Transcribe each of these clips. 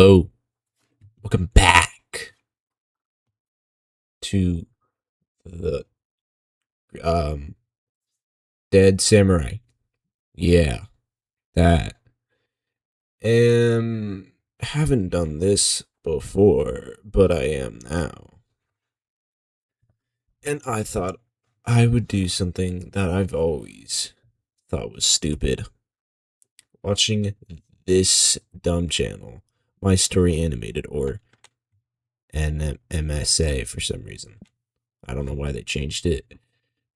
Hello, welcome back to the um Dead Samurai. Yeah, that. Haven't done this before, but I am now. And I thought I would do something that I've always thought was stupid. Watching this dumb channel, My Story Animated, or MSA for some reason. I don't know why they changed it.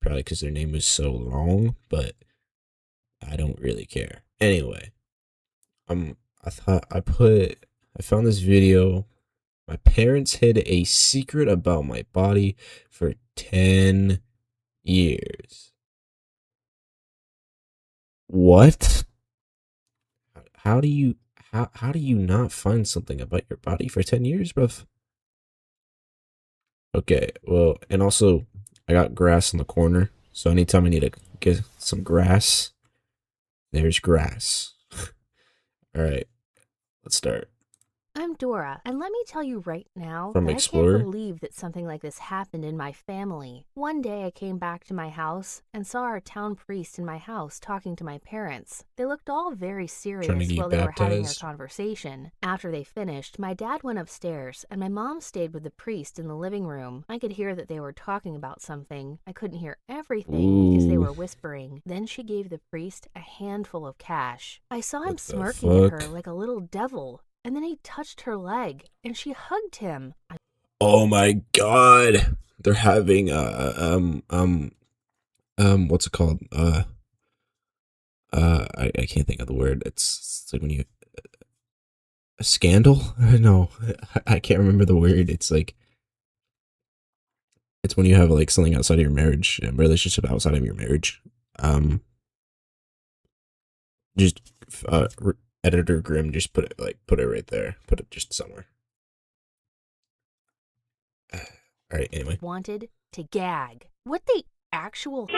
Probably because their name was so long, but I don't really care. Anyway, I thought I found this video. My parents hid a secret about my body for 10 years. What? How do you how do you not find something about your body for 10 years, bruv? Okay, well, and also I got grass in the corner, so anytime I need to get some grass, there's grass. All right, let's start. I'm Dora, and let me tell you right now From that I can't Explorer. believe that something like this happened in my family. One day I came back to my house and saw our town priest in my house talking to my parents. They looked all very Trying to serious get while they were having their baptized. conversation. After they finished, my dad went upstairs, and my mom stayed with the priest in the living room. I could hear that they were talking about something. I couldn't hear everything because they Ooh, were whispering. Then she gave the priest a handful of cash. I saw him what the smirking at her fuck? like a little devil. And then he touched her leg, and she hugged him. Oh my god. They're having what's it called? I can't think of the word. It's like when you a scandal? No, I can't remember the word. It's like it's when you have like something outside of your marriage, a relationship outside of your marriage. Um just editor Grim just put it right there. Put it just somewhere. All right, anyway. Wanted to gag. What the actual...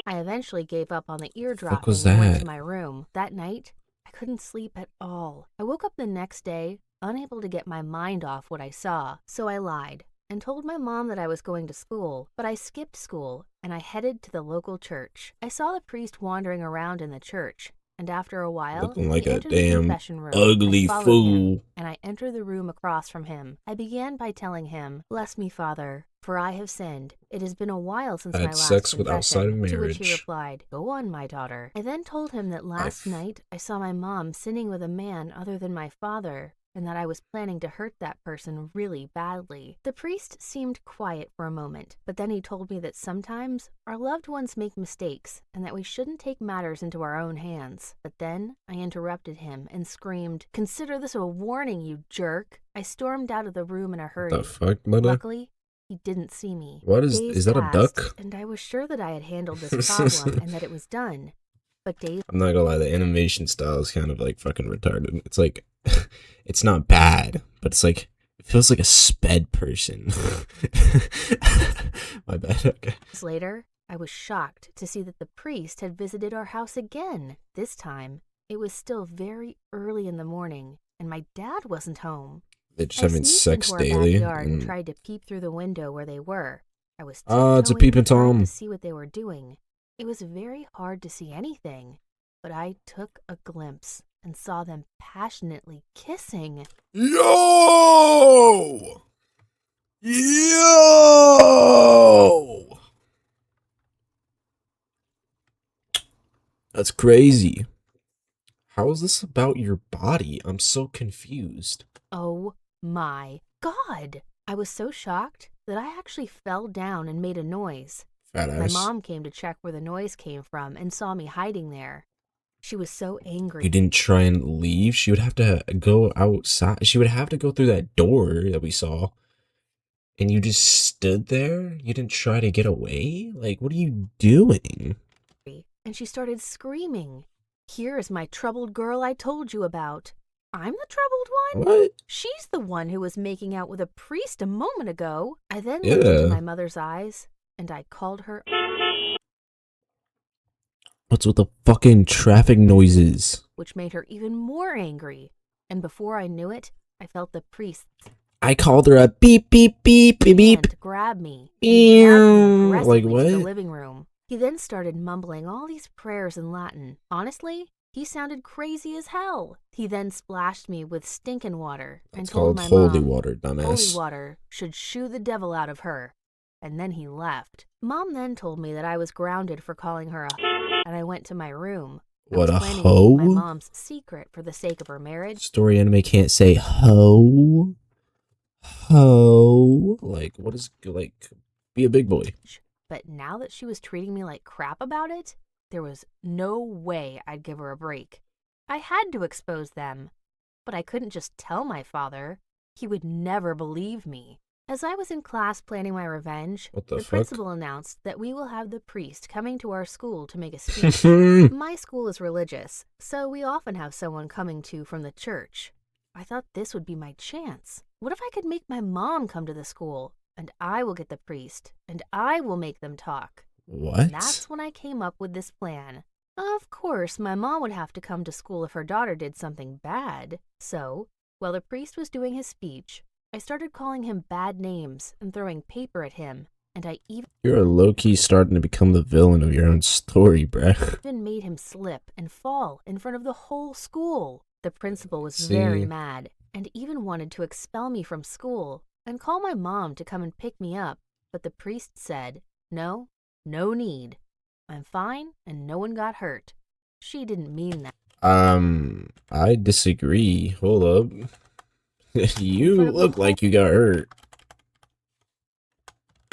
I eventually gave up on the ear Fuck was dropping and went to that? my room. That night, I couldn't sleep at all. I woke up the next day, unable to get my mind off what I saw, so I lied and told my mom that I was going to school, but I skipped school and I headed to the local church. I saw the priest wandering around in the church, and after a while, Looking he like a entered the damn confession room. I ugly followed him, fool. and I entered the room across from him. I began by telling him, "Bless me, Father, for I have sinned. It has been a while since my Had last sex with outside of confession," to which he marriage. replied, "Go on, my daughter." I then told him that last night I saw my mom sinning with a man other than my father, and that I was planning to hurt that person really badly. The priest seemed quiet for a moment, but then he told me that sometimes our loved ones make mistakes and that we shouldn't take matters into our own hands. But then I interrupted him and screamed, "Consider this a warning, you jerk!" I stormed out of the room in a What the hurry. fuck, mother? Luckily, he didn't see me. What Days is that a passed, duck? and I was sure that I had handled this problem and that it was done. But days... I'm not gonna lie, the animation style is kind of like fucking retarded. It's like, it's not bad, but it's like, it feels like a sped person. My bad, okay. later, I was shocked to see that the priest had visited our house again. This time, it was still very early in the morning, and my dad wasn't home. They're just I having sneaked sex into our daily, backyard and and tried to peep through the window where they were. I was it's a tiptoeing, peeping trying to Tom. see what they were doing. It was very hard to see anything, but I took a glimpse and saw them passionately kissing. Yo! Yo! That's crazy. How is this about your body? I'm so confused. Oh my God! I was so shocked that I actually fell down and made a noise. Fat My ass. mom came to check where the noise came from and saw me hiding there. She was so You angry. didn't try and leave? She would have to go outside. She would have to go through that door that we saw. And you just stood there? You didn't try to get away? Like, what are you doing? And she started screaming, "Here is my troubled girl I told you about. I'm the troubled one? What? She's the one who was making out with a priest a moment ago." I then looked into Yeah. my mother's eyes, and I called her... What's with the fucking traffic noises? which made her even more angry. And before I knew it, I felt the priest I called her a beep, beep, beep, beep, beep. hand grab me and he dragged me Like aggressively to the what? living room. He then started mumbling all these prayers in Latin. Honestly, he sounded crazy as hell. He then splashed me with stinking water and It's told called my holy mom water, holy dumbass. water should shoo the devil out of her. And then he left. Mom then told me that I was grounded for calling her a and I went to my room. I What was a planning to keep my hoe? mom's secret for the sake of her marriage. Story anime can't say hoe. Hoe. Like, what is, like, be a big boy. But now that she was treating me like crap about it, there was no way I'd give her a break. I had to expose them. But I couldn't just tell my father. He would never believe me. As I was in class planning my revenge, What the fuck? principal announced that we will have the priest coming to our school to make a speech. My school is religious, so we often have someone coming to from the church. I thought this would be my chance. What if I could make my mom come to the school, and I will get the priest, and I will make them talk? What? And that's when I came up with this plan. Of course, my mom would have to come to school if her daughter did something bad. So, while the priest was doing his speech, I started calling him bad names and throwing paper at him, and I You're low-key starting to become the villain of your own story, bruh. even made him slip and fall in front of the whole school. The principal was See. very mad and even wanted to expel me from school and call my mom to come and pick me up, but the priest said, no need. I'm fine and no one got hurt. She didn't mean that. I disagree. Hold up. You look like you got hurt.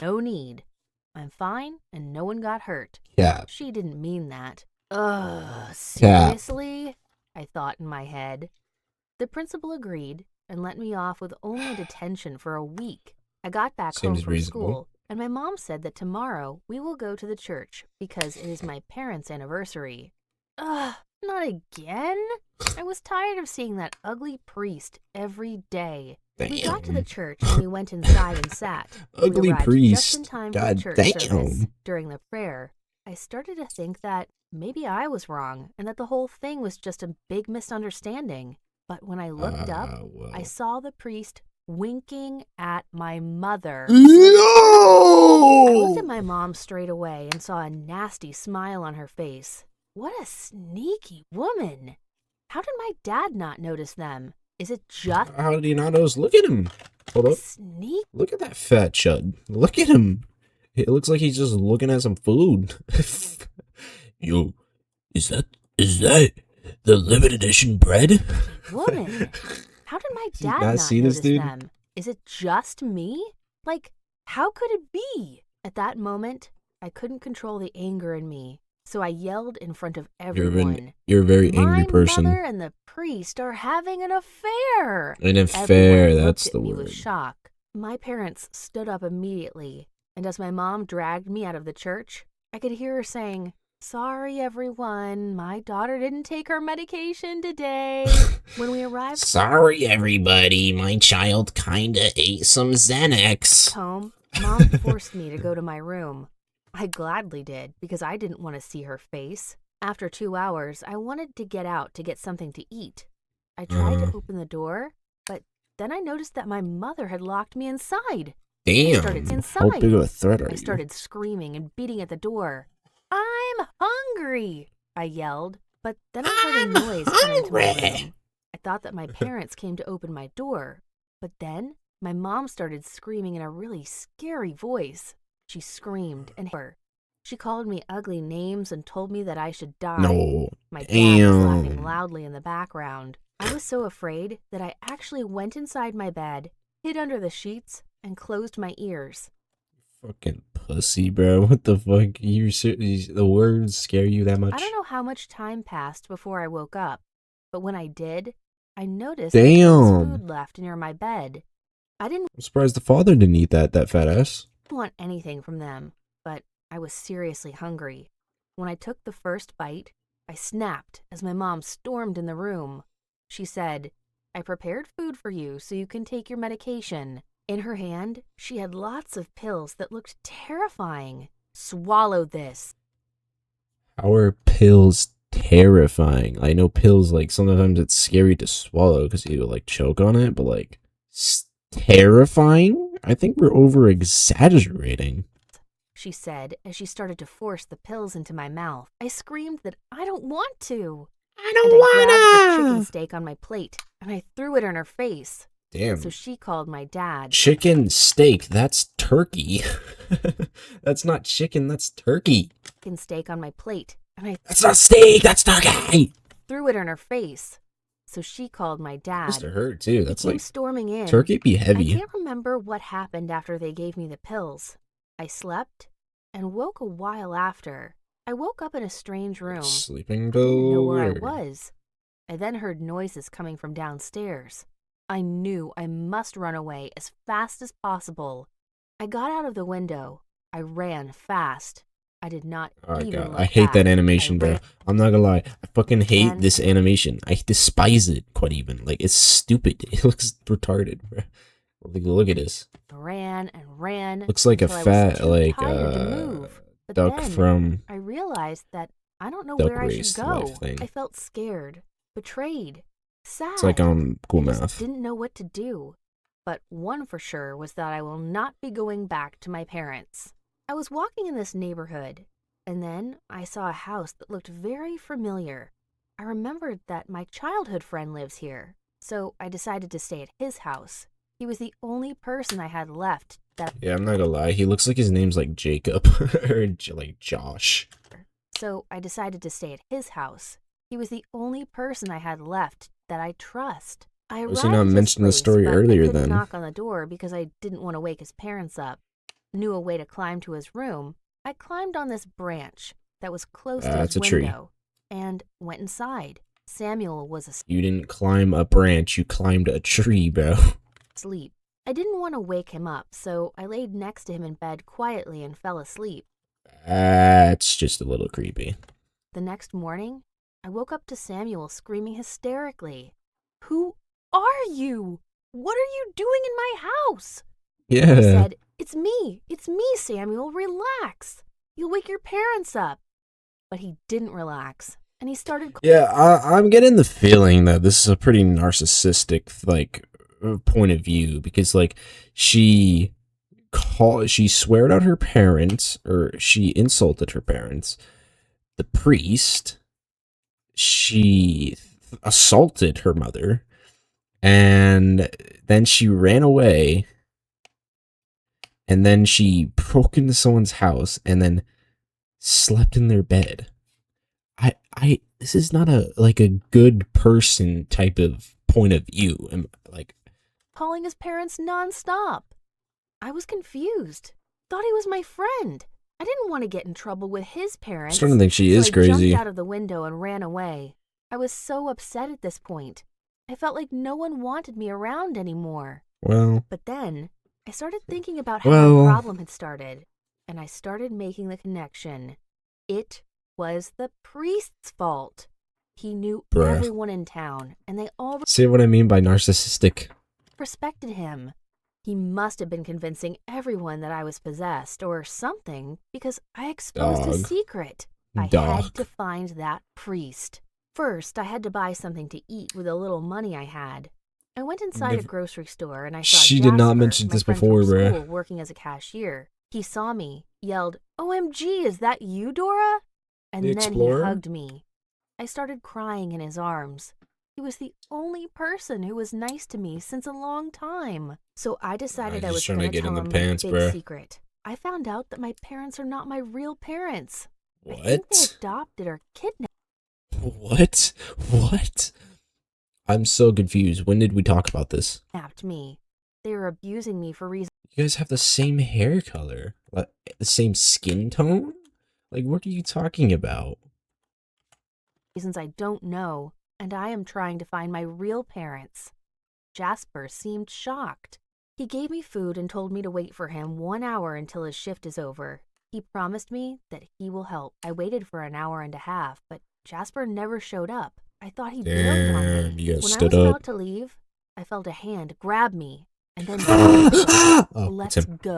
No need. I'm fine and no one got hurt. Yeah. She didn't mean that. Ugh, seriously? I thought in my head. The principal agreed and let me off with only a detention for a week. I got back home Seems from reasonable. school, and my mom said that tomorrow we will go to the church because it is my parents' anniversary. Ugh, not again? I was tired of seeing that ugly priest every day. We got to the church and we went inside and sat. Ugly we arrived priest. just in time God for the church damn. service. During the prayer, I started to think that maybe I was wrong and that the whole thing was just a big misunderstanding. But when I looked up, I saw the priest winking at my mother. I looked at my mom straight away and saw a nasty smile on her face. What a sneaky woman! How did my dad not notice them? Is it just How did he not notice? Look at him. Hold up. sneak? Look at that fat chud. Look at him. It looks like he's just looking at some food. Yo, is that the limited edition bread? Woman! How did my Did you dad not not see this notice dude? them? Is it just me? Like, how could it be? At that moment, I couldn't control the anger in me, so I yelled in front of everyone. You're a very angry person. My mother and the priest are having an affair. An affair, Everyone that's looked the at me word. with shock. My parents stood up immediately, and as my mom dragged me out of the church, I could hear her saying, "Sorry, everyone, my daughter didn't take her medication today." When we arrived Sorry, everybody. My child kinda ate some Xanax. home, Mom forced me to go to my room. I gladly did, because I didn't want to see her face. After 2 hours, I wanted to get out to get something to eat. I tried to open the door, but then I noticed that my mother had locked me inside. Damn. started How inside. big of a threat are I you? started screaming and beating at the door. "I'm hungry!" I yelled, but then I heard a noise come into my room. I thought that my parents came to open my door, but then my mom started screaming in a really scary voice. She screamed and she called me ugly names and told me that I should die. No. My dad was laughing Damn. loudly in the background. I was so afraid that I actually went inside my bed, hid under the sheets, and closed my ears. Fucking pussy, bro. What the fuck? The words scare you that much? I don't know how much time passed before I woke up, but when I did, I noticed that there was Damn. food left near my bed. I didn't I'm surprised the father didn't eat that fat ass. want anything from them, but I was seriously hungry. When I took the first bite, I snapped as my mom stormed in the room. She said, "I prepared food for you so you can take your medication." In her hand, she had lots of pills that looked terrifying. "Swallow this." How are pills terrifying. I know pills, like, sometimes it's scary to swallow because you, like, choke on it, but, like, terrifying? I think we're over exaggerating. She said as she started to force the pills into my mouth. I screamed that I don't want to. I And I grabbed the don't chicken wanna! steak on my plate and I threw it in her face. Damn. So she called my dad. Chicken steak, that's turkey. That's not chicken, that's turkey. Chicken steak on my plate and I That's not steak, that's turkey! threw it in her face. So she called my dad. Must have hurt too. That's He came like storming in. turkey be I heavy. can't remember what happened after they gave me the pills. I slept and woke a while after. I woke up in a strange room. Sleeping I didn't know pill. where I was. I then heard noises coming from downstairs. I knew I must run away as fast as possible. I got out of the window. I ran fast. I did not Oh even god, look I hate that back. animation, bro. I'm not gonna lie. I fucking hate Then- this animation. I despise it quite even. Like, it's stupid. It looks retarded, bro. Look at this. I ran and ran. Looks like a until I was fat, too like, tired to move. But duck then from I realized that I don't know Duck where I should Race go. life thing. I felt scared, betrayed, sad. It's like Cool I just Math. didn't know what to do. But one for sure was that I will not be going back to my parents. I was walking in this neighborhood, and then I saw a house that looked very familiar. I remembered that my childhood friend lives here, so I decided to stay at his house. He was the only person I had left that. Yeah, I'm not gonna lie. He looks like his name's like Jacob or like Josh. So I decided to stay at his house. He was the only person I had left that I trust. I Was arrived he not at his mentioned the place, story but earlier I couldn't then? knock on the door because I didn't want to wake his parents up. Knew a way to climb to his room. I climbed on this branch that was close to It's his a tree. window and went inside. Samuel was You didn't climb a branch, you climbed a tree, bro. asleep. I didn't want to wake him up, so I laid next to him in bed quietly and fell asleep. That's just a little creepy. The next morning, I woke up to Samuel screaming hysterically. "Who are you? What are you doing in my house?" Yeah. I said, It's me, Samuel, relax. You'll wake your parents up." But he didn't relax, and he started Yeah, I'm getting the feeling that this is a pretty narcissistic, like, point of view, because, like, she sweared at her parents, or she insulted her parents, the priest, she assaulted her mother, and then she ran away, and then she broke into someone's house, and then slept in their bed. This is not a good person type of point of view. And like, calling his parents nonstop. I was confused. Thought he was my friend. I didn't want to get in trouble with his I'm parents. starting to think she so is I crazy. jumped out of the window and ran away. I was so upset at this point. I felt like no one wanted me around anymore. Well, But then I started thinking about how Well- my problem had started, and I started making the connection. It was the priest's fault. He knew Bruh. everyone in town, and they all see what I mean by narcissistic? respected him. He must have been convincing everyone that I was possessed or something because I exposed his Dog. secret. I had to find that priest. First, I had to buy something to eat with the little money I had. I went inside a Never- grocery store and I saw She did not Jasper, mention my this friend before, from bruh. school, working as a cashier. He saw me, yelled, "OMG, is that you, Dora?" And The then Explorer? he hugged me. I started crying in his arms. He was the only person who was nice to me since a long time. So I decided I just was trying to going to get in tell the him pants, my big bruh. secret. I found out that my parents are not my real parents. I think they What? adopted or kidnapped What? What? I'm so confused. When did we talk about this? me. They were abusing me for reasons You guys have the same hair color, like the same skin tone. Like, what are you talking about? I don't know, and I am trying to find my real parents. Jasper seemed shocked. He gave me food and told me to wait for him 1 hour until his shift is over. He promised me that he will help. I waited for an hour and a half, but Jasper never showed up. I thought he bailed on Damn, me. you guys When I stood was up. about to leave, I felt a hand grab me and then Oh, it's let's him. go.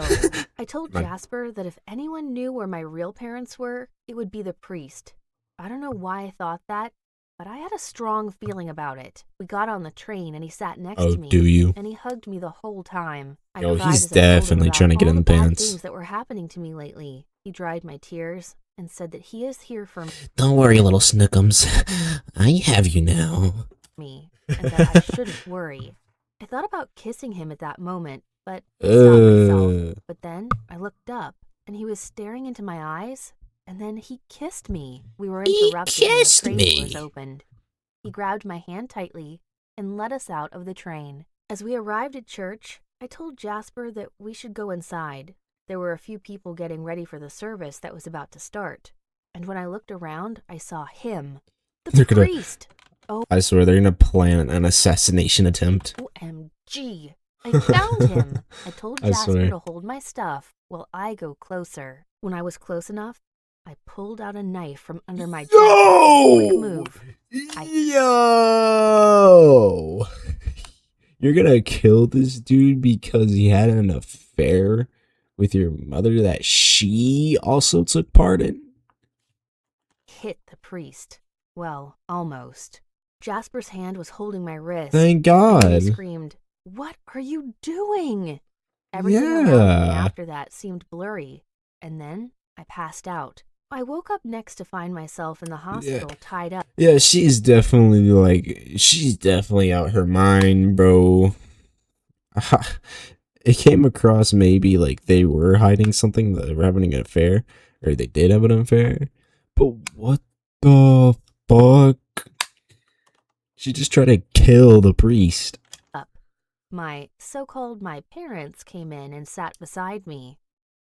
I told My- Jasper that if anyone knew where my real parents were, it would be the priest. I don't know why I thought that, but I had a strong feeling about it. We got on the train and he sat next Oh, to do me, you? and he hugged me the whole time. I Yo, cried he's as I told him definitely about trying to get all in the the bad pants. things that were happening to me lately. He dried my tears and said that he is here for Don't worry, little Snookums. I have you now. me and that I shouldn't worry. I thought about kissing him at that moment, but I stopped myself. Uh, But then I looked up and he was staring into my eyes, and then he kissed me. We were he interrupted when the kissed train doors me. opened. He grabbed my hand tightly and led us out of the train. As we arrived at church, I told Jasper that we should go inside. There were a few people getting ready for the service that was about to start. And when I looked around, I saw him, the They're gonna. priest. I swear they're gonna plan an assassination attempt. OMG. I found him. I told I Jasper swear. to hold my stuff while I go closer. When I was close enough, I pulled out a knife from under my jacket. Quick move. Yo! You're gonna kill this dude because he had an affair with your mother that she also took part in? Hit the priest. Well, almost. Jasper's hand was holding my wrist. Thank And he God. screamed, "What are you doing?" Everything around me Yeah. after that seemed blurry. And then I passed out. I woke up next to find myself in the hospital tied up. Yeah, she's definitely out her mind, bro. It came across maybe like they were hiding something, that they were having an affair, or they did have an affair. But what the fuck? She just tried to kill the priest. My parents came in and sat beside me.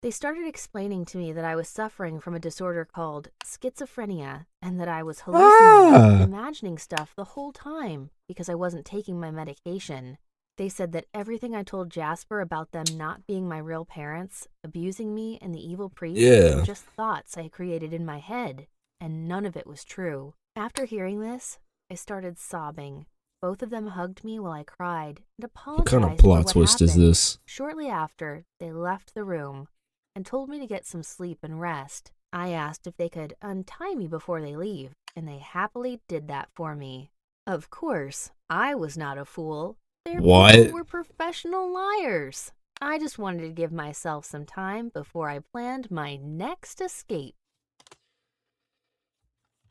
They started explaining to me that I was suffering from a disorder called schizophrenia and that I was hallucinating, imagining stuff the whole time because I wasn't taking my medication. They said that everything I told Jasper about them not being my real parents, abusing me, and the evil priest were just thoughts I created in my head, and none of it was true. After hearing this, I started sobbing. Both of them hugged me while I cried and apologized What kind of for plot what twist is happened. this? Shortly after, they left the room and told me to get some sleep and rest. I asked if they could untie me before they leave, and they happily did that for me. Of course, I was not a fool. Their people were professional liars. I just wanted to give myself some time before I planned my next escape.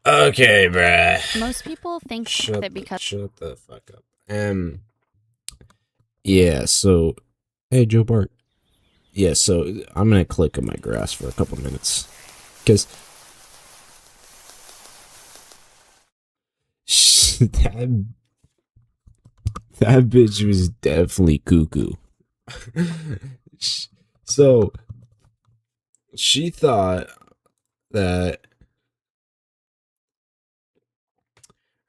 Okay, bruh. Most people think that because Shut the fuck up. Yeah, so hey Joe Bart. Yeah, so I'm gonna click on my grass for a couple minutes. Cause that bitch was definitely cuckoo. So she thought that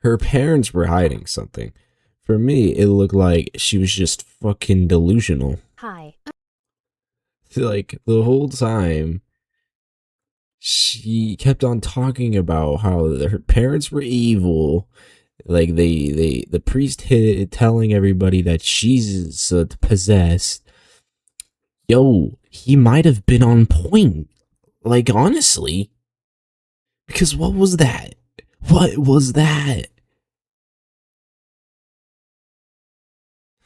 her parents were hiding something. For me, it looked like she was just fucking delusional. Hi. Like the whole time, she kept on talking about how her parents were evil. Like the priest telling everybody that she's possessed. Yo, he might have been on point. Like honestly, because what was that? What was that?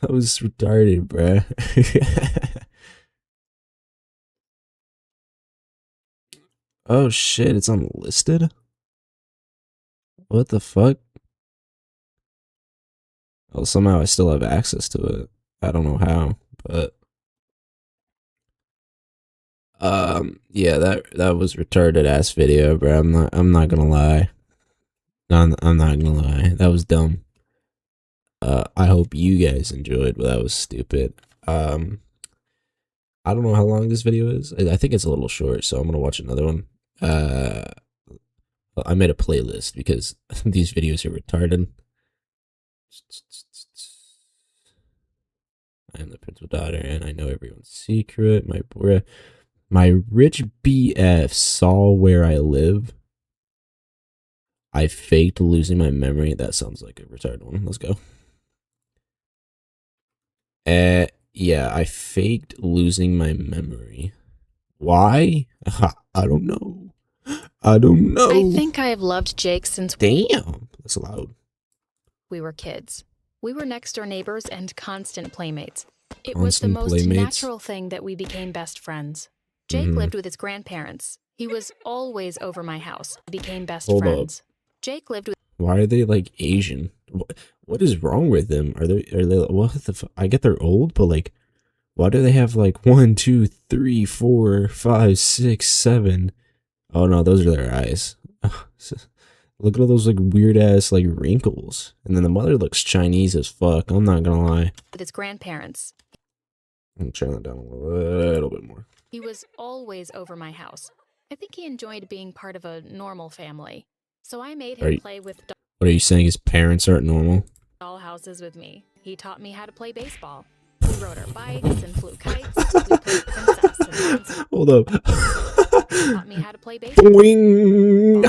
That was retarded, bruh. Oh shit, it's unlisted? What the fuck? Well, somehow I still have access to it. I don't know how, but yeah, that was retarded ass video, bro. I'm not gonna lie. I'm not gonna lie. That was dumb. I hope you guys enjoyed, but that was stupid. I don't know how long this video is. I think it's a little short, so I'm gonna watch another one. Well, I made a playlist because these videos are retarded. I am the principal daughter, and I know everyone's secret. My rich BF saw where I live. I faked losing my memory. That sounds like a retarded one. Let's go. Yeah, I faked losing my memory. Why? I don't know. I don't know. I think I have loved Jake since Damn, that's loud. we were kids. We were next door neighbors and constant playmates. It was Constant the most playmates? natural thing that we became best friends. Jake lived with his grandparents. He was always over my house. We became best Hold friends. up. Jake lived with. Why are they like Asian? What is wrong with them? Are they what the I get they're old, but like why do they have like 1, 2, 3, 4, 5, 6, 7? Oh no, those are their eyes. Look at all those like weird ass like wrinkles. And then the mother looks Chinese as fuck. I'm not gonna lie. With his grandparents. I'm turn that down a little bit more. He was always over my house. I think he enjoyed being part of a normal family. So I made him play with What are you saying? His parents aren't normal? doll houses with me. He taught me how to play baseball. We rode our bikes and flew kites. We played princess and monsters. Hold up. He taught me how to play baseball. Boing.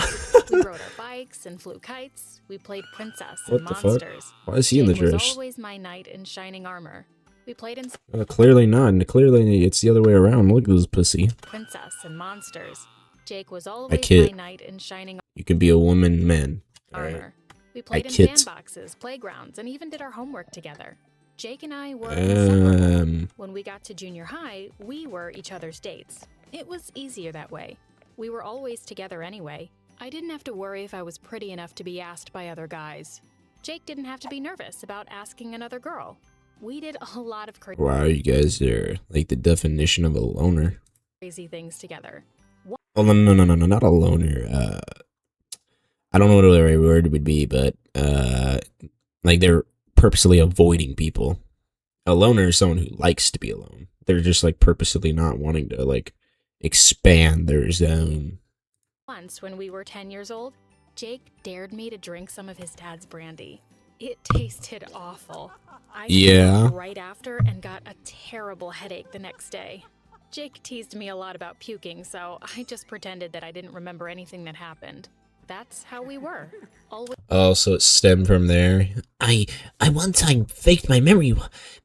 We rode our bikes and flew kites. We played princess and What the fuck? monsters. Why is he in the Jake was dress? always my knight in shining armor. We played in Clearly not. Clearly it's the other way around. Look at this pussy. princess and monsters. Jake was always kid. my knight in shining You can be a woman, man. Alright. armor. We played in kid. sandboxes, playgrounds, and even did our homework together. Jake and I were inseparable. When we got to junior high, we were each other's dates. It was easier that way. We were always together anyway. I didn't have to worry if I was pretty enough to be asked by other guys. Jake didn't have to be nervous about asking another girl. We did a lot of Wow, you guys are like the definition of a loner. crazy things together. Oh no, not a loner. I don't know what the right word would be, but like they're purposely avoiding people. A loner is someone who likes to be alone. They're just like purposely not wanting to like expand their zone. Once, when we were 10 years old, Jake dared me to drink some of his dad's brandy. It tasted awful. I threw up right after and got a terrible headache the next day. Jake teased me a lot about puking, so I just pretended that I didn't remember anything that happened. That's how we were. Always. Oh, so it stemmed from there. I one time faked my memory.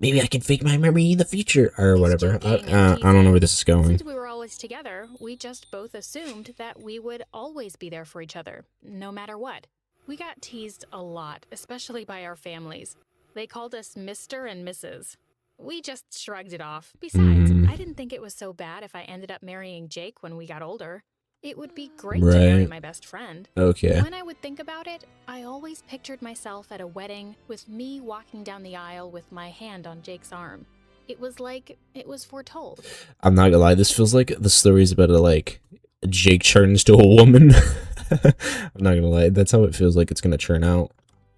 Maybe I can fake my memory in the future or whatever. I don't know where this is going. Since we were always together, we just both assumed that we would always be there for each other, no matter what. We got teased a lot, especially by our families. They called us Mr. and Mrs. We just shrugged it off. Besides, I didn't think it was so bad if I ended up marrying Jake when we got older. It would be great to marry my best friend. Okay. When I would think about it, I always pictured myself at a wedding with me walking down the aisle with my hand on Jake's arm. It was like it was foretold. I'm not gonna lie, this feels like the story's about like Jake turns to a woman. I'm not gonna lie, that's how it feels like it's gonna turn out.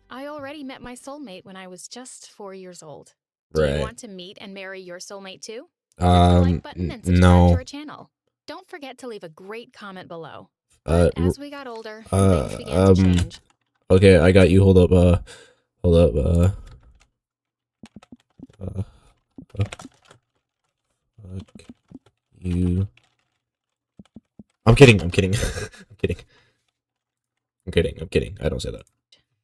I already met my soulmate when I was just 4 years old. Do you want to meet and marry your soulmate too? Click the like button and subscribe to our channel. Don't forget to leave a great comment below. But as we got older, things began to change. Okay, I got you. Hold up. Fuck you. I'm kidding. I'm kidding. I don't say that.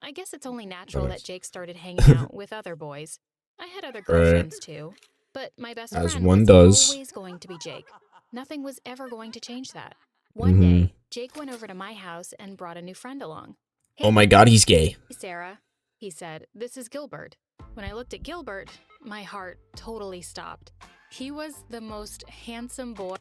I guess it's only natural that Jake started hanging out with other boys. I had other girlfriends too, but my best friend was always going to be Jake. Nothing was ever going to change that. One day, Jake went over to my house and brought a new friend along. Hey, oh my god, he's gay. Sarah, he said, this is Gilbert. When I looked at Gilbert, my heart totally stopped. He was the most handsome boy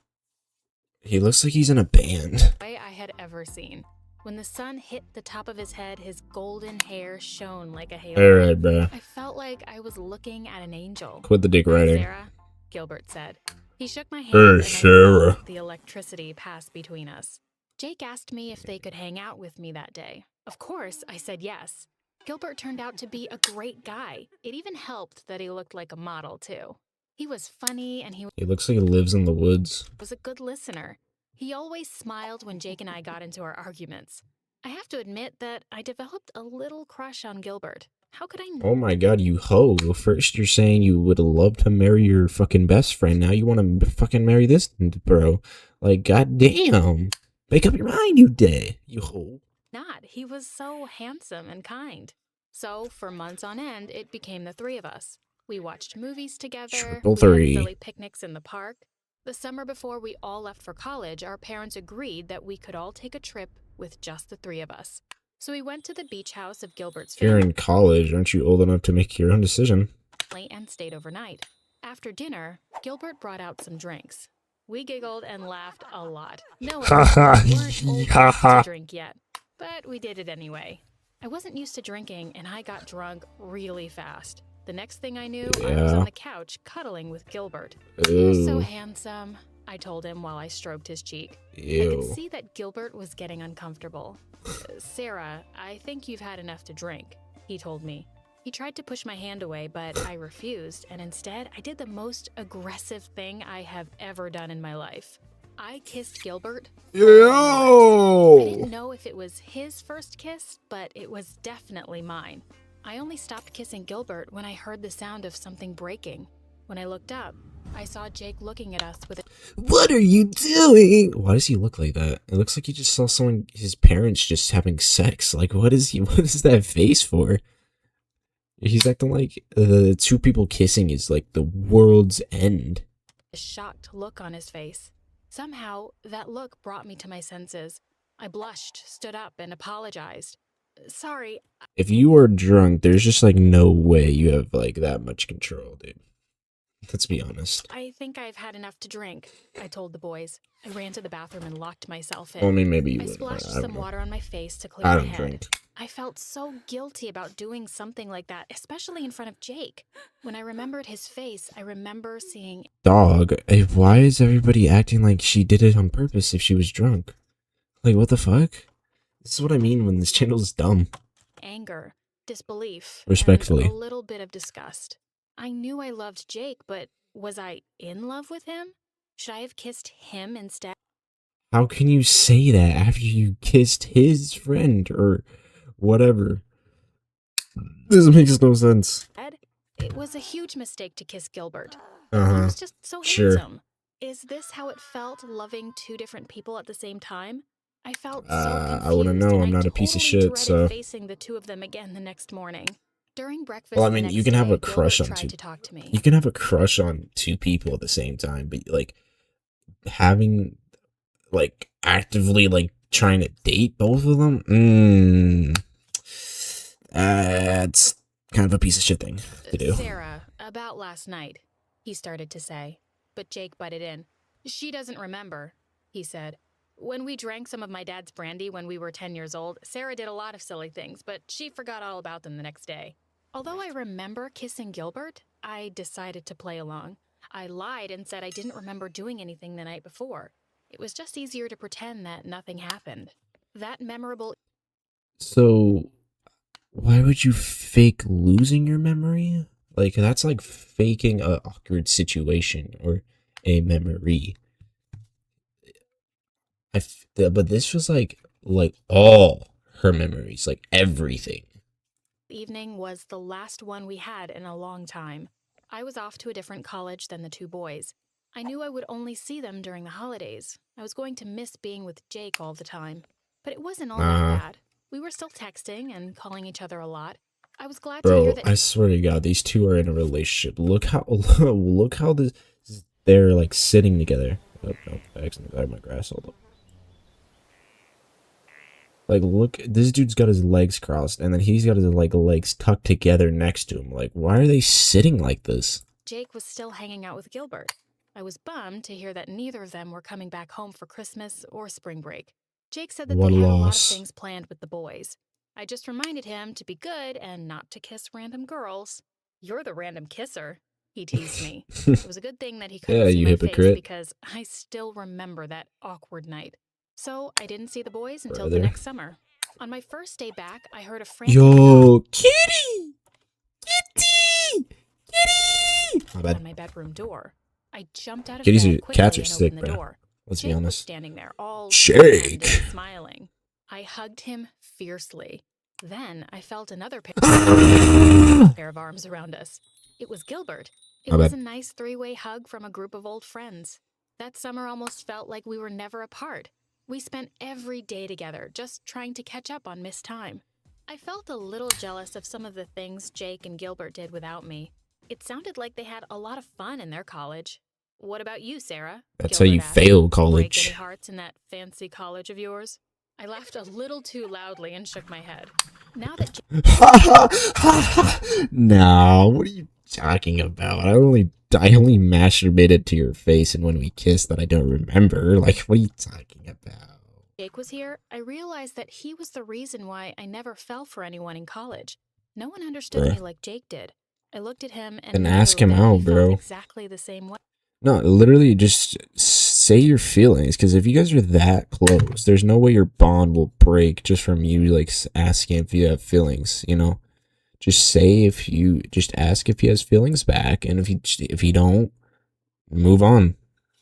He looks like he's in a band. I had ever seen. When the sun hit the top of his head, his golden hair shone like a halo. Alright, bro. I felt like I was looking at an angel. Quit the dick riding. Sarah, Gilbert said. He shook my hand Hey, and Sarah. I felt the electricity pass between us. Jake asked me if they could hang out with me that day. Of course, I said yes. Gilbert turned out to be a great guy. It even helped that he looked like a model, too. He was funny and he looks like he lives in the woods. was a good listener. He always smiled when Jake and I got into our arguments. I have to admit that I developed a little crush on Gilbert. How could I know? Oh my god, you hoe. First you're saying you would love to marry your fucking best friend. Now you want to fucking marry this bro. Like, goddamn. Make up your mind, you day. You hoe. Not. He was so handsome and kind. So, for months on end, it became the three of us. We watched movies together. Triple We three. had silly picnics in the park. The summer before we all left for college, our parents agreed that we could all take a trip with just the three of us. So we went to the beach house of Gilbert's If you're family in college, aren't you old enough to make your own decision? and stayed overnight. After dinner, Gilbert brought out some drinks. We giggled and laughed a lot, knowing that we weren't old enough to drink yet. But we did it anyway. I wasn't used to drinking, and I got drunk really fast. The next thing I knew, I was on the couch cuddling with Gilbert. He was so handsome, I told him while I stroked his cheek. I could see that Gilbert was getting uncomfortable. Sarah, I think you've had enough to drink, he told me. He tried to push my hand away, but I refused, and instead, I did the most aggressive thing I have ever done in my life. I kissed Gilbert. I didn't know if it was his first kiss, but it was definitely mine. I only stopped kissing Gilbert when I heard the sound of something breaking. When I looked up, I saw Jake looking at us with a... What are you doing? Why does he look like that? It looks like he just saw his parents just having sex. Like, what is that face for? He's acting like the two people kissing is like the world's end. A shocked look on his face. Somehow, that look brought me to my senses. I blushed, stood up, and apologized. Sorry. If you are drunk, there's just like no way you have like that much control, dude. Let's be honest. I think I've had enough to drink, I told the boys. I ran to the bathroom and locked myself in. Well, I mean, maybe you I would. splashed I don't some know. water on my face to clear I my don't head. drink. I felt so guilty about doing something like that, especially in front of Jake. When I remembered his face, I remember seeing... Dog, why is everybody acting like she did it on purpose if she was drunk? Like, what the fuck? This is what I mean when this channel is dumb. Anger, disbelief, Respectfully. and a little bit of disgust. I knew I loved Jake, but was I in love with him? Should I have kissed him instead? How can you say that after you kissed his friend or whatever? This makes no sense. It was a huge mistake to kiss Gilbert. He Uh-huh. was just so Sure. handsome. Is this how it felt loving two different people at the same time? I felt so confused. I wouldn't know. and I'm I not a piece of totally shit, dreaded so... facing the two of them again the next morning. During breakfast, Well, I the mean, next you can have day, a crush Gilbert on tried two... to talk to me. You can have a crush on two people at the same time, but, like, having, like, actively, like, trying to date both of them? That's kind of a piece of shit thing to do. Sarah, about last night, he started to say, but Jake butted in. She doesn't remember, he said. When we drank some of my dad's brandy when we were 10 years old, Sarah did a lot of silly things, but she forgot all about them the next day. Although I remember kissing Gilbert, I decided to play along. I lied and said I didn't remember doing anything the night before. It was just easier to pretend that nothing happened. That memorable... So, why would you fake losing your memory? Like, that's like faking a awkward situation or a memory. But this was like all her memories, like everything. evening was the last one we had in a long time. I was off to a different college than the two boys. I knew I would only see them during the holidays. I was going to miss being with Jake all the time. But it wasn't all that bad. We were still texting and calling each other a lot. I was glad to hear Bro, that... I swear to God, these two are in a relationship. Look how they're like sitting together. Oh, no, I accidentally grabbed my grass. Hold up. Like, look, this dude's got his legs crossed, and then he's got his like legs tucked together next to him. Like, why are they sitting like this? Jake was still hanging out with Gilbert. I was bummed to hear that neither of them were coming back home for Christmas or spring break. Jake said that What they had a lot of loss. things planned with the boys. I just reminded him to be good and not to kiss random girls. You're the random kisser, he teased me. It was a good thing that he couldn't Yeah, see you my hypocrite. face because I still remember that awkward night. So I didn't see the boys until the next summer. On my first day back, I heard a frantic Yo, kitty! Kitty! Kitty! My bad. on my bedroom door. I jumped out of Kitties bed are- quickly cats are and sick, opened the bro. door. Let's be Jake was honest. standing there, all Jake! stunned and smiling. I hugged him fiercely. Then I felt another pair of arms around us. It was Gilbert. It My was bad. a nice three-way hug from a group of old friends. That summer almost felt like we were never apart. We spent every day together, just trying to catch up on missed time. I felt a little jealous of some of the things Jake and Gilbert did without me. It sounded like they had a lot of fun in their college. What about you, Sarah? That's how Gilbert you asked. fail Break college. any hearts in that fancy college of yours? I laughed a little too loudly and shook my head. Now that No, what are you talking about? I only masturbated to your face, and when we kissed, that I don't remember. Like, what are you talking about? Jake was here, I realized that he was the reason why I never fell for anyone in college. No one understood Bruh. me like Jake did. I looked at him and Then knew ask him that out, he felt bro. exactly the same way. No, literally just say your feelings, because if you guys are that close, there's no way your bond will break just from you like asking if you have feelings, you know? Just ask if he has feelings back, and if you don't, move on.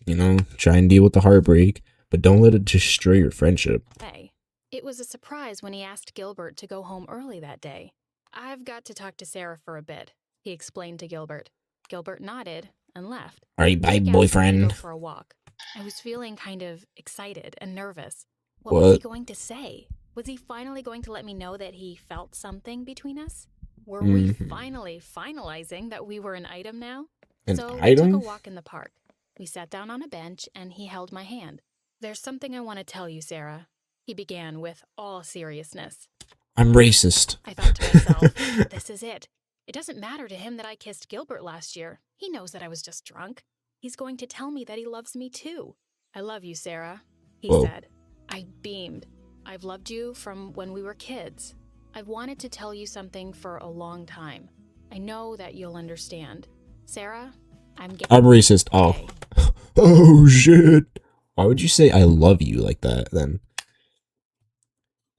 You know, try and deal with the heartbreak, but don't let it destroy your friendship. It was a surprise when he asked Gilbert to go home early that day. I've got to talk to Sarah for a bit, he explained to Gilbert. Gilbert nodded and left. All right, bye, Jake asked me to boyfriend. go for a walk. I was feeling kind of excited and nervous. What What? was he going to say? Was he finally going to let me know that he felt something between us? Were we finally finalizing that we were an item now? So we took a walk in the park. We sat down on a bench and he held my hand. There's something I want to tell you, Sarah, he began with all seriousness. I'm racist. I thought to myself, this is it. It doesn't matter to him that I kissed Gilbert last year. He knows that I was just drunk. He's going to tell me that he loves me too. I love you, Sarah, he said. I beamed. I've loved you from when we were kids. I've wanted to tell you something for a long time. I know that you'll understand. Sarah, I'm racist. Oh. Oh, shit. Why would you say I love you like that, then?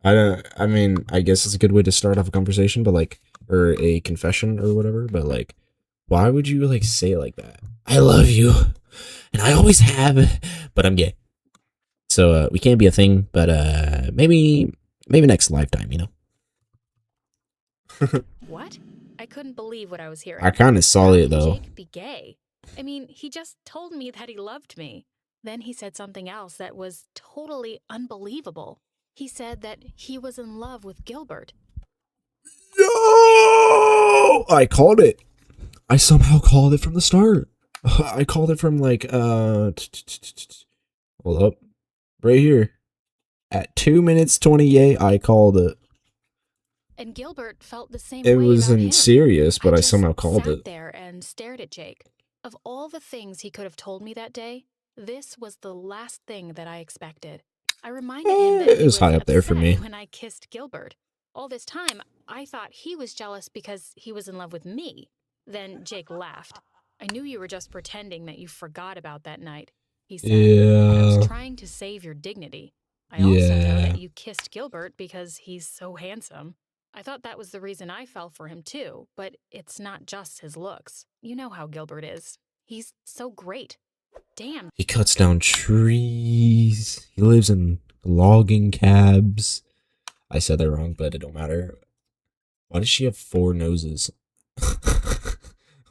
I mean, I guess it's a good way to start off a conversation, but like, or a confession or whatever, but like, why would you like say it like that? I love you, and I always have, but I'm gay. So, we can't be a thing, but, maybe next lifetime, you know? What? I couldn't believe what I was hearing. I kind of saw it, though. How could Jake be gay? I mean, he just told me that he loved me. Then he said something else that was totally unbelievable. He said that he was in love with Gilbert. No! I called it. I somehow called it from the start. I called it from like, hold up. Right here. At 2 minutes 28, I called it. And Gilbert felt the same It way wasn't about him. serious, but I just somehow called sat it. there and stared at Jake. Of all the things he could have told me that day, this was the last thing that I expected. I reminded him that It was high up there for me. when I kissed Gilbert. All this time, I thought he was jealous because he was in love with me. Then Jake laughed. I knew you were just pretending that you forgot about that night, he said. I was trying to save your dignity. I also know that you kissed Gilbert because he's so handsome. I thought that was the reason I fell for him too, but it's not just his looks. You know how Gilbert is. He's so great. Damn. He cuts down trees. He lives in logging cabs. I said that wrong, but it don't matter. Why does she have 4 noses?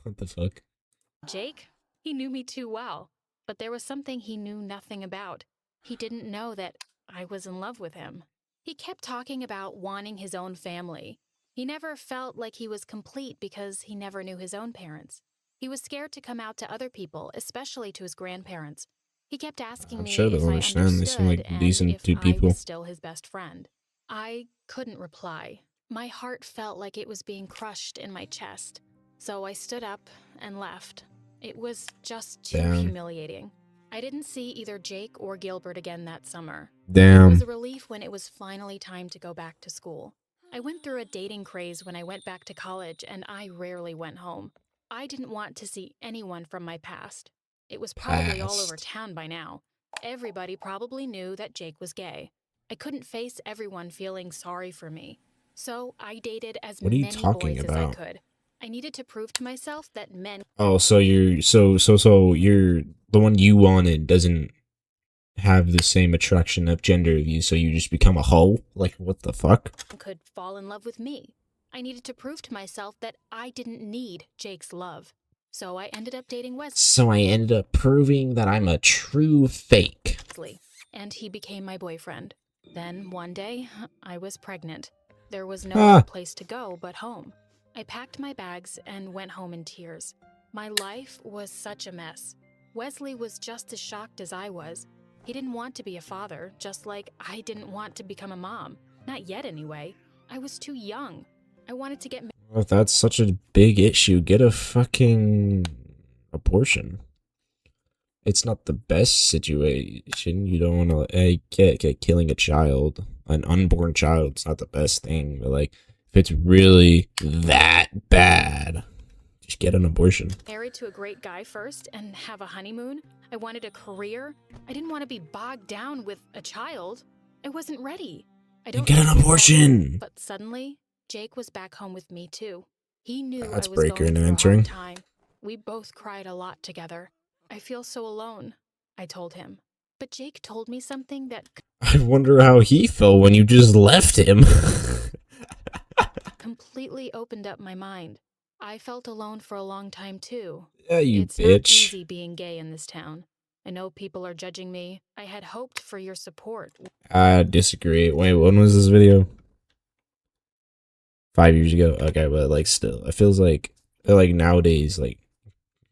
What the fuck? Jake, he knew me too well, but there was something he knew nothing about. He didn't know that I was in love with him. He kept talking about wanting his own family. He never felt like he was complete because he never knew his own parents. He was scared to come out to other people, especially to his grandparents. He kept asking me if I understood They seem like and decent if people. I was still his best friend. I couldn't reply. My heart felt like it was being crushed in my chest. So I stood up and left. It was just too humiliating. I didn't see either Jake or Gilbert again that summer. It was a relief when it was finally time to go back to school. I went through a dating craze when I went back to college, and I rarely went home. I didn't want to see anyone from my past. It was probably all over town by now. Everybody probably knew that Jake was gay. I couldn't face everyone feeling sorry for me. So I dated as many boys as I could. I needed to prove to myself that men... Oh, so you're the one you wanted doesn't have the same attraction of gender of you, so you just become a hoe? Like, what the fuck? ...could fall in love with me. I needed to prove to myself that I didn't need Jake's love. So I ended up dating Wesley. So I ended up proving that I'm a true fake. And he became my boyfriend. Then, one day, I was pregnant. There was no other place to go but home. I packed my bags and went home in tears. My life was such a mess. Wesley was just as shocked as I was. He didn't want to be a father, just like I didn't want to become a mom. Not yet, anyway. I was too young. I wanted to get married. Well, if that's such a big issue, get a fucking abortion. It's not the best situation. You don't want to get killing a child, an unborn child. It's not the best thing. But like, if it's really that bad, just get an abortion. Married to a great guy first and have a honeymoon. I wanted a career. I didn't want to be bogged down with a child. I wasn't ready. I don't Get an abortion. But suddenly, Jake was back home with me too. He knew That's I was breaker going and through entering. a hard time. We both cried a lot together. I feel so alone, I told him. But Jake told me something that I wonder how he felt when you just left him. completely opened up my mind. I felt alone for a long time too. Yeah, you It's not bitch. easy being gay in this town. I know people are judging me. I had hoped for your support. I disagree. Wait, when was this video? 5 years ago? Okay, but like still, it feels like nowadays, like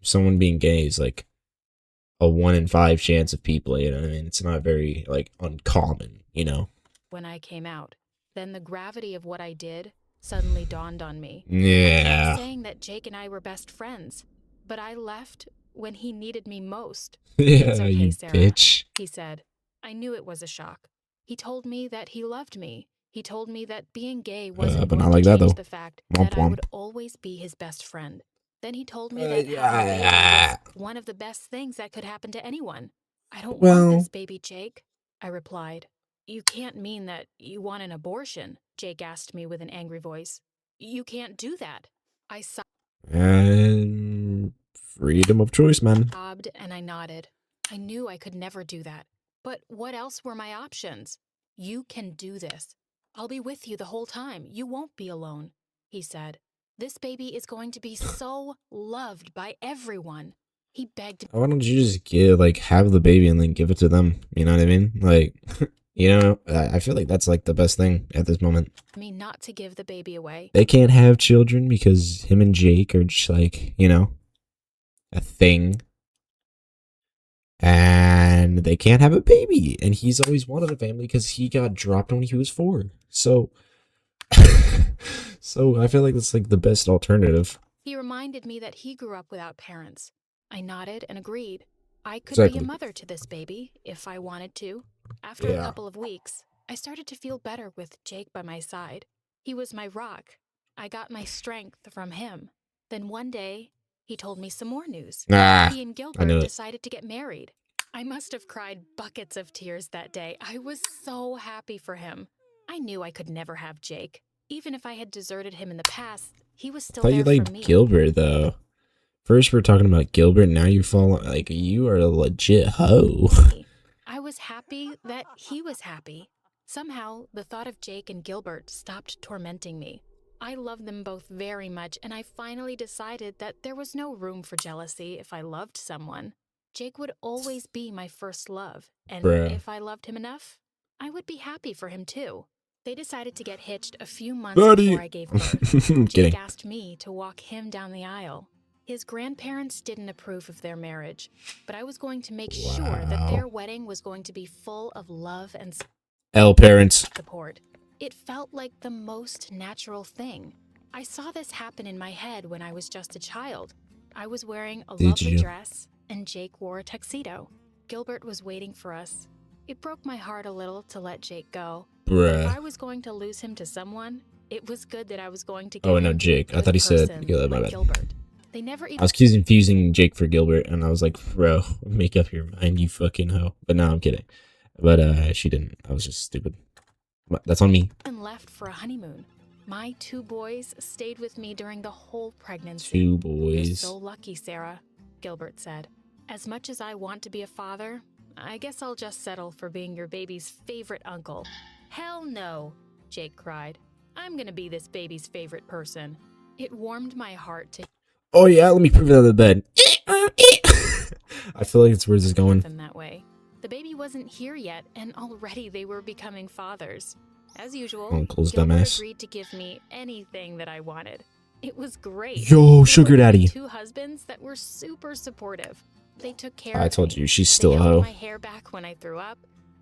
someone being gay is like a 1 in 5 chance of people, you know what I mean? It's not very like uncommon, you know? When I came out, then the gravity of what I did suddenly dawned on me. I Yeah. kept saying that Jake and I were best friends, but I left when he needed me most. Yeah, It's okay, you Sarah. bitch. He said. I knew it was a shock. He told me that he loved me. He told me that being gay wasn't but going not like to that, change though. the fact Womp that I would womp. always be his best friend. Then he told me that having a baby Yeah. was one of the best things that could happen to anyone. I don't Well- want this baby, Jake, I replied. You can't mean that you want an abortion, Jake asked me with an angry voice. You can't do that. I And freedom of choice, man. sobbed and I nodded. I knew I could never do that. But what else were my options? You can do this. I'll be with you the whole time. You won't be alone, he said. This baby is going to be so loved by everyone. He begged Why don't you just have the baby and then give it to them? You know what I mean? Like, you know, I feel like that's like the best thing at this moment. me not to give the baby away. They can't have children because him and Jake are just like, you know, a thing. And they can't have a baby. And he's always wanted a family because he got dropped when he was 4. So, so I feel like that's like the best alternative. He reminded me that he grew up without parents. I nodded and agreed. I could Exactly. be a mother to this baby if I wanted to. After a Yeah. couple of weeks, I started to feel better with Jake by my side. He was my rock. I got my strength from him. Then one day, he told me some more news. Ah, He and I Gilbert knew it. decided to get married. I must have cried buckets of tears that day. I was so happy for him. I knew I could never have Jake. Even if I had deserted him in the past, he was I still thought there you for liked me. Gilbert though. First we're talking about Gilbert, now you fall like you are a legit hoe. I was happy that he was happy. Somehow, the thought of Jake and Gilbert stopped tormenting me. I loved them both very much, and I finally decided that there was no room for jealousy if I loved someone. Jake would always be my first love, and Bruh. if I loved him enough, I would be happy for him too. They decided to get hitched a few months Buddy. before I gave birth. Kidding. Jake asked me to walk him down the aisle. His grandparents didn't approve of their marriage, but I was going to make sure that Wow. their wedding was going to be full of love and L parents. support. It felt like the most natural thing. I saw this happen in my head when I was just a child. I was wearing a Did lovely you? dress, and Jake wore a tuxedo. Gilbert was waiting for us. It broke my heart a little to let Jake go. If Bruh. I was going to lose him to someone, it was good that I was going to give Oh, him no, to a Jake. I good thought he said person Gilbert, my like bad. Gilbert. They never I even was confusing Jake for Gilbert, and I was like, bro, make up your mind, you fucking hoe. But no, I'm kidding. But she didn't. I was just stupid. But that's on me. left for a honeymoon. My 2 boys stayed with me during the whole pregnancy. 2 You're boys. so lucky, Sarah, Gilbert said. As much as I want to be a father, I guess I'll just settle for being your baby's favorite uncle. Hell no, Jake cried. I'm gonna be this baby's favorite person. It warmed my heart to Oh yeah, let me prove it on the bed. I feel like it's where this is hear going. them that way. The baby wasn't here yet, and already they were becoming fathers. As usual, Uncle's Gilbert dumbass. agreed to give me anything that I wanted. It was great. Yo, They sugar were like daddy. 2 husbands that were super supportive. They took care I of told me. you, she's They still a held hoe. my hair back when I threw up.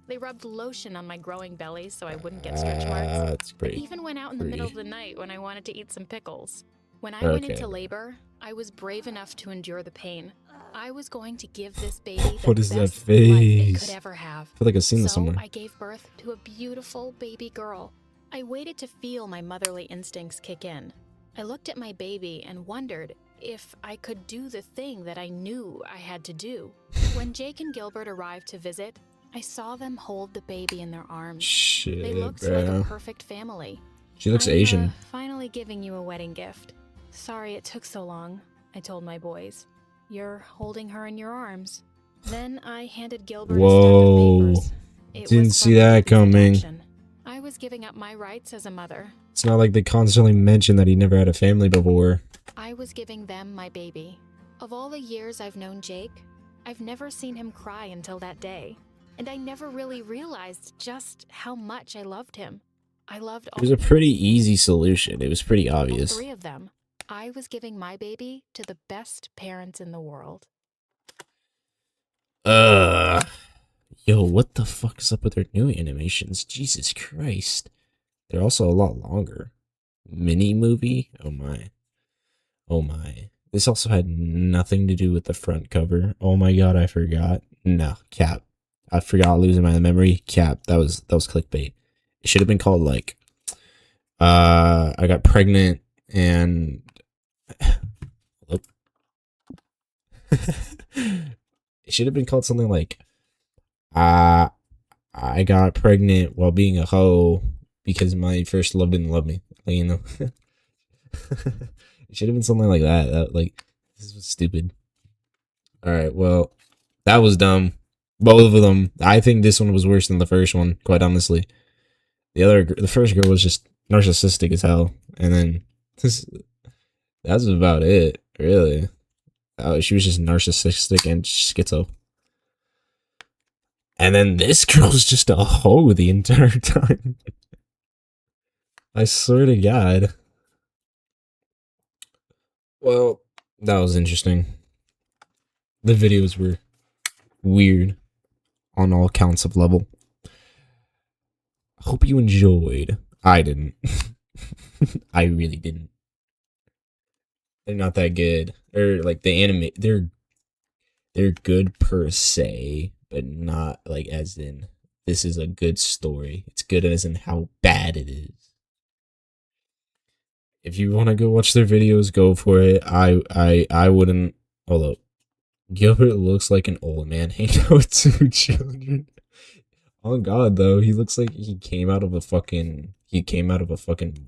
They rubbed lotion on my growing belly so I wouldn't get stretch marks. That's They pretty. even went out in the middle of the night when I wanted to eat some pickles. When I went Okay. into labor, I was brave enough to endure the pain. I was going to give this baby the What is that best life it face? could ever have. I feel like I've seen this So somewhere. I gave birth to a beautiful baby girl. I waited to feel my motherly instincts kick in. I looked at my baby and wondered if I could do the thing that I knew I had to do. When Jake and Gilbert arrived to visit, I saw them hold the baby in their arms. Shit, They looked bro. like a perfect family. She looks I'm, Asian. Finally giving you a wedding gift. Sorry it took so long, I told my boys. You're holding her in your arms. Then I handed Gilbert a stack Whoa. of papers. It Didn't was see from that Baby's coming. adoption. I was giving up my rights as a mother. It's not like they constantly mention that he never had a family before. I was giving them my baby. Of all the years I've known Jake, I've never seen him cry until that day. And I never really realized just how much I loved him. I loved It was a pretty easy solution. It was pretty all obvious. 3 of them. I was giving my baby to the best parents in the world. Yo, what the fuck is up with their new animations? Jesus Christ. They're also a lot longer. Mini movie? Oh my. Oh my. This also had nothing to do with the front cover. Oh my god, I forgot. No, cap. I forgot, losing my memory. Cap. That was clickbait. It should have been called like I got pregnant and Hello? It should have been called something like I got pregnant while being a hoe because my first love didn't love me. Like, you know. It should have been something like that. Like, this was stupid. Alright, well, that was dumb. Both of them. I think this one was worse than the first one, quite honestly. The first girl was just narcissistic as hell. And then that's about it, really. She was just narcissistic and schizo. And then this girl's just a hoe the entire time. I swear to God. Well, that was interesting. The videos were weird on all counts of level. Hope you enjoyed. I didn't. I really didn't. They're not that good. Or like the anime, they're good per se, but not like as in this is a good story. It's good as in how bad it is. If you want to go watch their videos, go for it. I wouldn't. Hold up. Gilbert looks like an old man hanging out with 2 children. Oh god, though, he looks like he came out of a fucking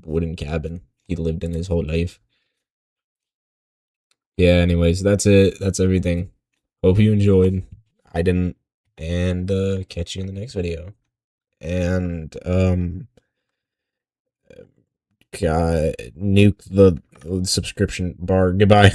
wooden cabin he lived in his whole life. Yeah, anyways, that's it. That's everything. Hope you enjoyed. I didn't. And catch you in the next video. And nuke the subscription bar. Goodbye.